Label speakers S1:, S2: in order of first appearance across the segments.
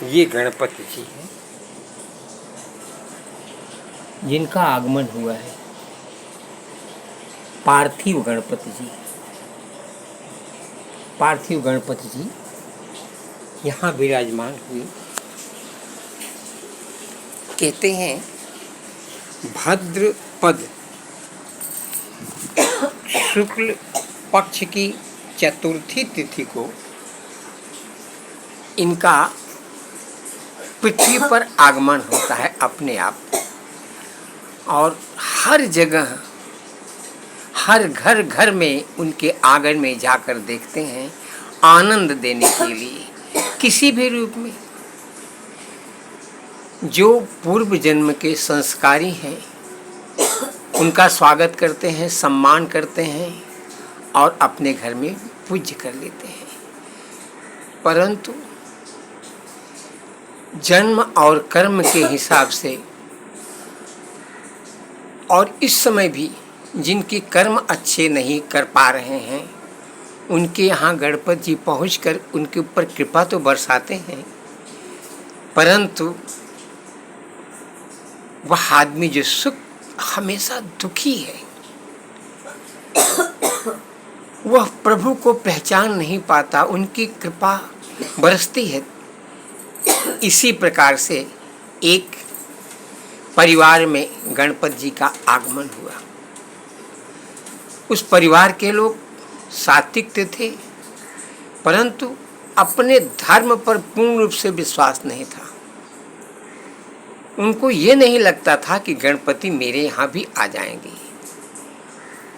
S1: ये गणपति जी हैं जिनका आगमन हुआ है। पार्थिव गणपति जी, पार्थिव गणपति जी यहाँ विराजमान हुए। कहते हैं भाद्रपद शुक्ल पक्ष की चतुर्थी तिथि को इनका पृथ्वी पर आगमन होता है अपने आप। और हर जगह हर घर घर में उनके आंगन में जाकर देखते हैं आनंद देने के लिए किसी भी रूप में। जो पूर्व जन्म के संस्कारी हैं उनका स्वागत करते हैं, सम्मान करते हैं और अपने घर में पूज्य कर लेते हैं। परंतु जन्म और कर्म के हिसाब से और इस समय भी जिनके कर्म अच्छे नहीं कर पा रहे हैं उनके यहाँ गणपति जी पहुँचकर उनके ऊपर कृपा तो बरसाते हैं, परंतु वह आदमी जो सुख हमेशा दुखी है वह प्रभु को पहचान नहीं पाता, उनकी कृपा बरसती है। इसी प्रकार से एक परिवार में गणपति जी का आगमन हुआ। उस परिवार के लोग सात्विक थे, परंतु अपने धर्म पर पूर्ण रूप से विश्वास नहीं था। उनको ये नहीं लगता था कि गणपति मेरे यहाँ भी आ जाएंगे।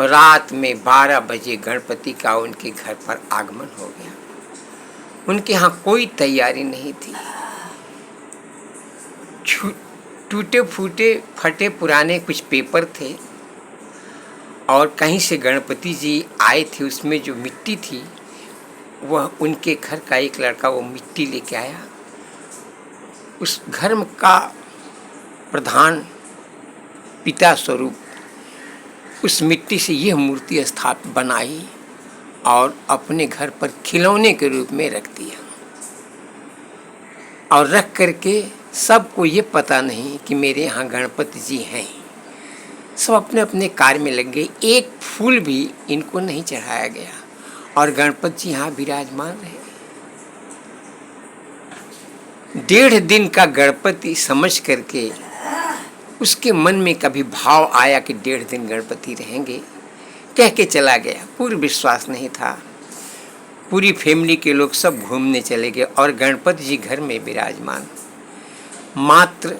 S1: रात में 12 बजे गणपति का उनके घर पर आगमन हो गया। उनके यहाँ कोई तैयारी नहीं थी। टूटे फूटे फटे पुराने कुछ पेपर थे और कहीं से गणपति जी आए थे। उसमें जो मिट्टी थी वह उनके घर का एक लड़का वो मिट्टी लेके आया। उस घर का प्रधान पिता स्वरूप उस मिट्टी से यह मूर्ति स्थापित बनाई और अपने घर पर खिलौने के रूप में रख दिया। और रख करके सबको ये पता नहीं कि मेरे यहाँ गणपति जी हैं। सब अपने अपने कार्य में लग गए। एक फूल भी इनको नहीं चढ़ाया गया और गणपति जी यहाँ विराजमान रहे। 1.5 दिन का गणपति समझ करके उसके मन में कभी भाव आया कि 1.5 दिन गणपति रहेंगे, कह के चला गया। पूर्ण विश्वास नहीं था। पूरी फैमिली के लोग सब घूमने चले गए और गणपति जी घर में विराजमान। मात्र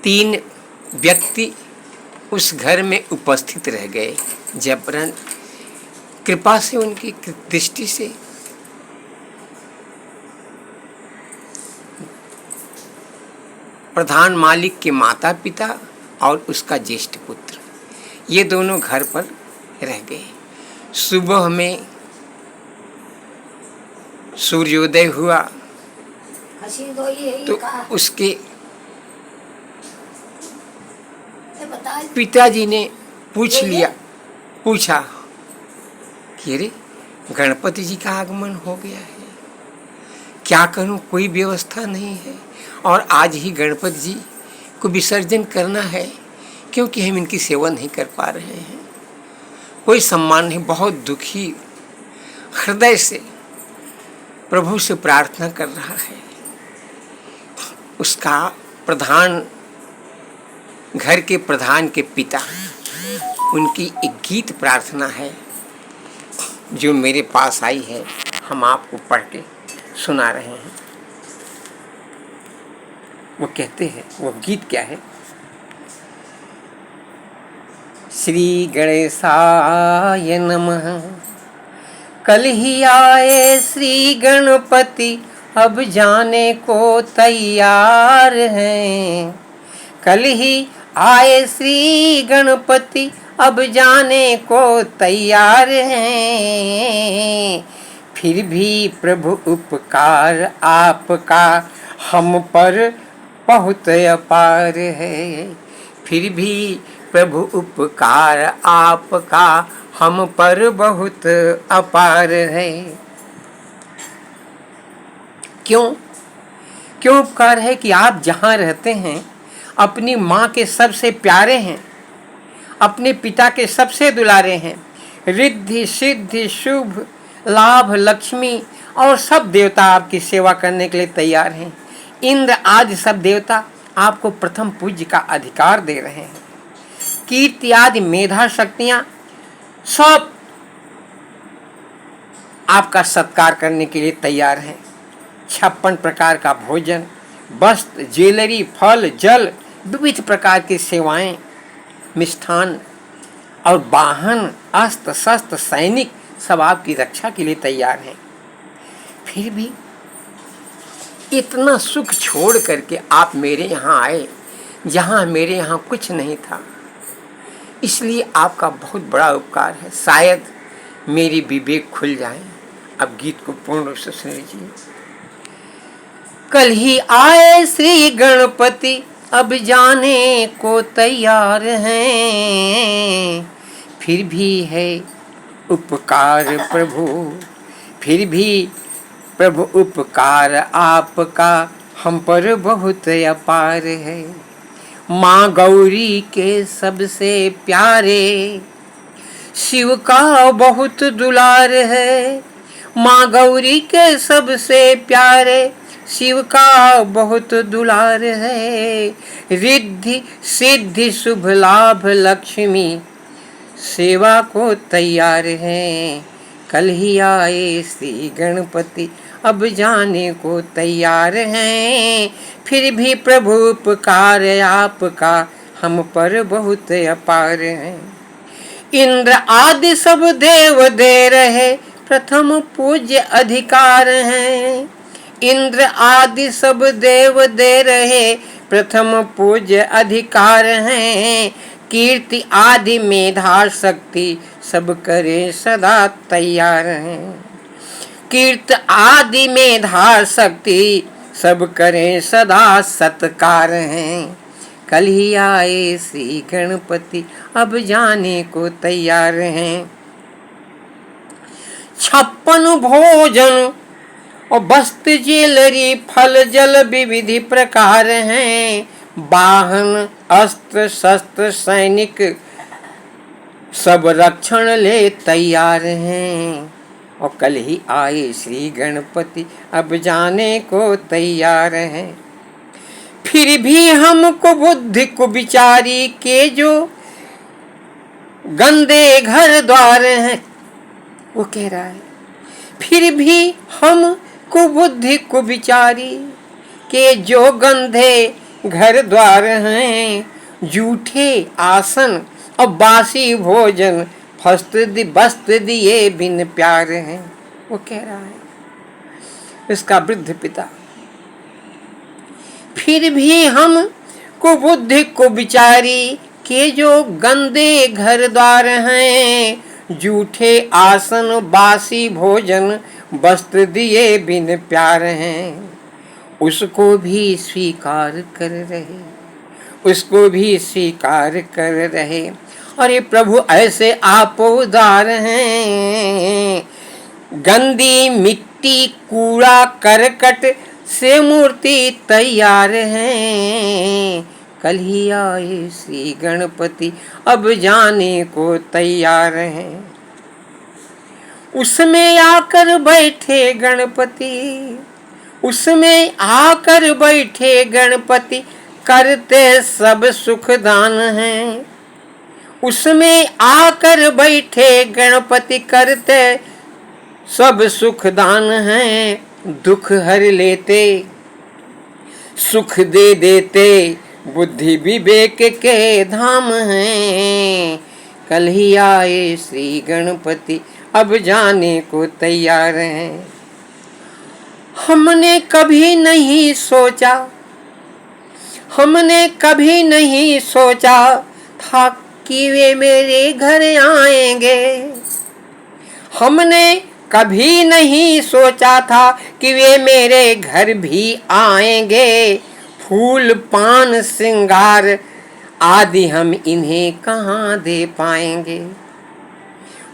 S1: 3 व्यक्ति उस घर में उपस्थित रह गए। जबरन कृपा से उनकी दृष्टि से प्रधान मालिक के माता पिता और उसका ज्येष्ठ पुत्र, ये दोनों घर पर रह गए। सुबह में सूर्योदय हुआ तो उसके पिताजी ने पूछा कि अरे गणपति जी का आगमन हो गया है, क्या करूं, कोई व्यवस्था नहीं है और आज ही गणपति जी को विसर्जन करना है क्योंकि हम इनकी सेवा नहीं कर पा रहे हैं। कोई सम्मान नहीं। बहुत दुखी हृदय से प्रभु से प्रार्थना कर रहा है। उसका प्रधान, घर के प्रधान के पिता, उनकी एक गीत प्रार्थना है जो मेरे पास आई है, हम आपको पढ़ के सुना रहे हैं। वो कहते हैं, वो गीत क्या है? श्री गणेशाय नमः। कल ही आए श्री गणपति अब जाने को तैयार हैं। कल ही आए श्री गणपति अब जाने को तैयार हैं। फिर भी प्रभु उपकार आपका हम पर बहुत अपार है। फिर भी प्रभु उपकार आपका हम पर बहुत अपार है। क्यों? क्यों उपकार है कि आप जहाँ रहते हैं अपनी माँ के सबसे प्यारे हैं, अपने पिता के सबसे दुलारे हैं। रिद्धि सिद्धि शुभ लाभ लक्ष्मी और सब देवता आपकी सेवा करने के लिए तैयार हैं। इंद्र आदि सब देवता आपको प्रथम पूज्य का अधिकार दे रहे हैं। कीर्ति आदि मेधा शक्तियाँ सब आपका सत्कार करने के लिए तैयार हैं। 56 प्रकार का भोजन, वस्त्र, ज्वेलरी, फल, जल, विविध प्रकार की सेवाएं, मिष्ठान और वाहन, अस्त्र शस्त्र, सैनिक सब आपकी रक्षा के लिए तैयार हैं। फिर भी इतना सुख छोड़ करके आप मेरे यहाँ आए जहाँ मेरे यहाँ कुछ नहीं था, इसलिए आपका बहुत बड़ा उपकार है। शायद मेरी विवेक खुल जाए। अब गीत को पूर्ण रूप से सुन लीजिए। कल ही आए श्री गणपति अब जाने को तैयार हैं, फिर भी है उपकार प्रभु, फिर भी प्रभु उपकार आपका हम पर बहुत अपार है। माँ गौरी के सबसे प्यारे शिव का बहुत दुलार है। माँ गौरी के सबसे प्यारे शिव का बहुत दुलार है। रिद्धि सिद्धि शुभ लाभ लक्ष्मी सेवा को तैयार हैं। कल ही आए श्री गणपति अब जाने को तैयार हैं, फिर भी प्रभु उपकार आपका हम पर बहुत अपार है। इंद्र आदि सब देव दे रहे प्रथम पूज्य अधिकार हैं। इंद्र आदि सब देव दे रहे प्रथम पूज्य अधिकार हैं। कीर्ति आदि मेधा शक्ति सब करे सदा तैयार हैं। कीर्ति आदि मेधा शक्ति सब करे सदा सत्कार हैं। कल ही आए श्री गणपति अब जाने को तैयार हैं। 56 भोजन और वस्त्र ज्वेलरी फल जल विविध प्रकार हैं। वाहन अस्त्र शस्त्र सैनिक सब रक्षण ले तैयार हैं। और कल ही आए श्री गणपति अब जाने को तैयार हैं। फिर भी हमको बुद्धि को विचारी के जो गंदे घर द्वार हैं, वो कह रहा है फिर भी हम को बुद्धि को विचारी के जो गंदे घर द्वार हैं। जूठे आसन और बासी भोजन वस्त्र दिए बिन प्यार हैं, वो कह रहा है इसका वृद्ध पिता। फिर भी हम को बुद्धि को विचारी के जो गंदे घर द्वार हैं। जूठे आसन बासी भोजन वस्त्र दिए बिन प्यार हैं, उसको भी स्वीकार कर रहे, उसको भी स्वीकार कर रहे। अरे प्रभु ऐसे आप उदार हैं। गंदी मिट्टी कूड़ा करकट से मूर्ति तैयार हैं। कल ही आए श्री गणपति अब जाने को तैयार हैं। उसमें आकर बैठे गणपति, उसमें आकर बैठे गणपति करते सब सुख दान हैं। उसमें आकर बैठे गणपति करते सब सुख दान हैं। दुख हर लेते सुख दे देते बुद्धि विवेक के धाम हैं। कल ही आए श्री गणपति अब जाने को तैयार हैं। हमने कभी नहीं सोचा, हमने कभी नहीं सोचा था कि वे मेरे घर आएंगे। हमने कभी नहीं सोचा था कि वे मेरे घर भी आएंगे। फूल पान श्रृंगार आदि हम इन्हें कहाँ दे पाएंगे।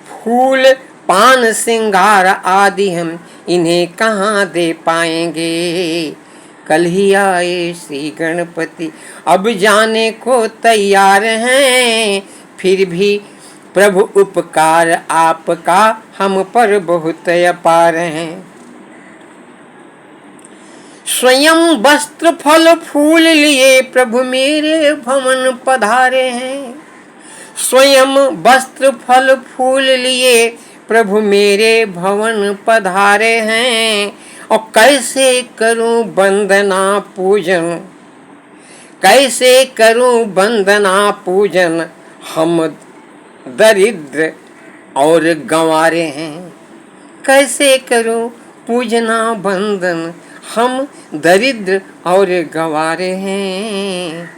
S1: फूल पान श्रृंगार आदि हम इन्हें कहाँ दे पाएंगे। कल ही आए श्री गणपति। अब जाने को तैयार हैं, फिर भी प्रभु उपकार आपका हम पर बहुत अपार हैं। स्वयं वस्त्र फल फूल लिए प्रभु मेरे भवन पधारे हैं। स्वयं वस्त्र फल फूल लिए प्रभु मेरे भवन पधारे हैं। और कैसे करूं वंदना पूजन, कैसे करूं वंदना पूजन, हम दरिद्र और गंवारे हैं। कैसे करूं पूजना वंदन, हम दरिद्र और गंवारे हैं।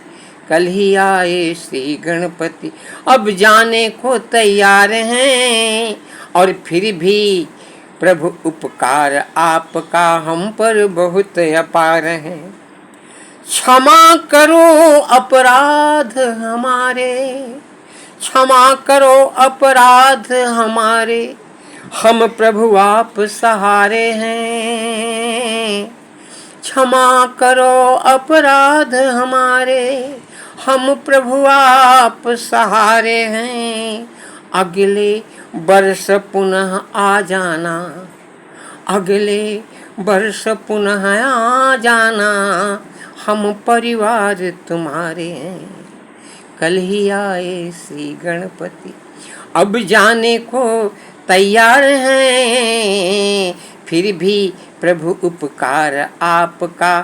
S1: कल ही आए श्री गणपति, अब जाने को तैयार हैं। और फिर भी प्रभु उपकार आपका हम पर बहुत अपार है। क्षमा करो अपराध हमारे, क्षमा करो अपराध हमारे, हम प्रभु आप सहारे हैं। क्षमा करो अपराध हमारे, हम प्रभु आप सहारे हैं। अगले वर्ष पुनः आ जाना, अगले वर्ष पुनः आ जाना, हम परिवार तुम्हारे हैं। कल ही आए श्री गणपति, अब जाने को तैयार हैं। फिर भी प्रभु उपकार आपका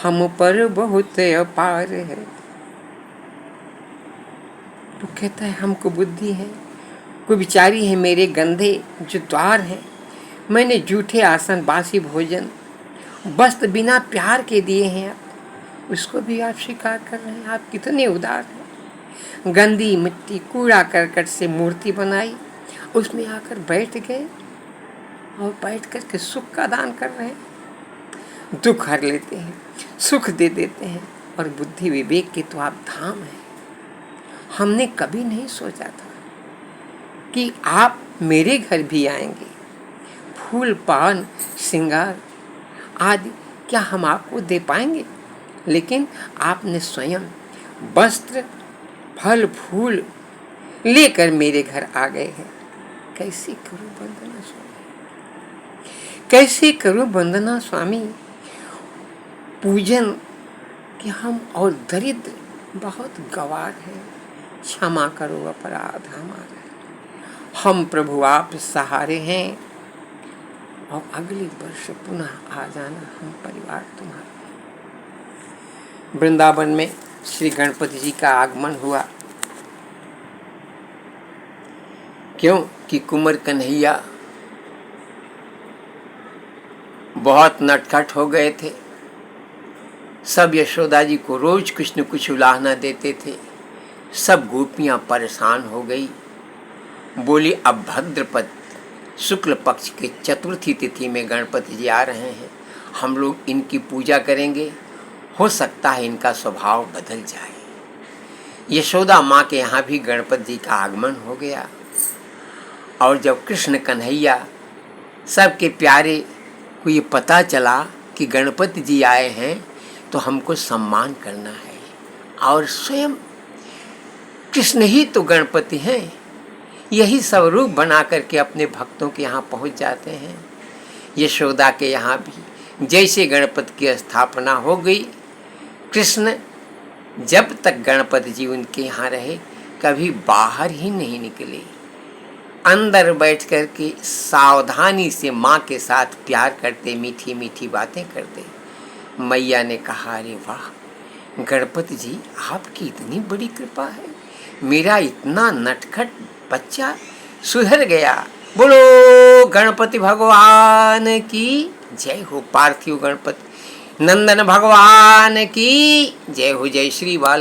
S1: हम पर बहुत अपार है। तो कहता है हमको बुद्धि है, कोई विचारी है मेरे गंधे जो द्वार है। मैंने जूठे आसन बासी भोजन वस्त्र बिना प्यार के दिए हैं, आप उसको भी आप स्वीकार कर रहे हैं। आप कितने उदार हैं। गंदी मिट्टी कूड़ा करकट से मूर्ति बनाई, उसमें आकर बैठ गए और बैठ कर के सुख का दान कर रहे हैं। दुख हर लेते हैं, सुख दे देते हैं। और बुद्धि विवेक के तो आप धाम हैं। हमने कभी नहीं सोचा था कि आप मेरे घर भी आएंगे। फूल पान श्रृंगार आदि क्या हम आपको दे पाएंगे, लेकिन आपने स्वयं वस्त्र फल फूल लेकर मेरे घर आ गए हैं। कैसे करूं वंदना स्वामी, कैसे करूं वंदना स्वामी पूजन कि हम और दरिद्र बहुत गवार हैं। क्षमा करो अपराध हमारे, हम प्रभु आप सहारे हैं। और अगले वर्ष पुनः आ जाना, हम परिवार तुम्हारे। वृंदावन में श्री गणपति जी का आगमन हुआ। क्यों कि कुंवर कन्हैया बहुत नटखट हो गए थे। सब यशोदा जी को रोज कुछ न कुछ उलाहना देते थे। सब गोपियां परेशान हो गई। बोली अब भद्रपद शुक्ल पक्ष के चतुर्थी तिथि में गणपति जी आ रहे हैं, हम लोग इनकी पूजा करेंगे, हो सकता है इनका स्वभाव बदल जाए। यशोदा माँ के यहाँ भी गणपति जी का आगमन हो गया। और जब कृष्ण कन्हैया सबके प्यारे को ये पता चला कि गणपति जी आए हैं, तो हमको सम्मान करना है। और स्वयं कृष्ण ही तो गणपति हैं, यही स्वरूप बना करके अपने भक्तों के यहाँ पहुँच जाते हैं। यशोदा के यहाँ भी जैसे गणपति की स्थापना हो गई, कृष्ण जब तक गणपति जी उनके यहाँ रहे कभी बाहर ही नहीं निकले। अंदर बैठ कर के सावधानी से माँ के साथ प्यार करते, मीठी मीठी बातें करते। मैया ने कहा अरे वाह गणपति जी, आपकी इतनी बड़ी कृपा है, मेरा इतना नटखट बच्चा सुधर गया। बोलो गणपति भगवान की जय हो। पार्थिव गणपति नंदन भगवान की जय हो। जय श्री बाल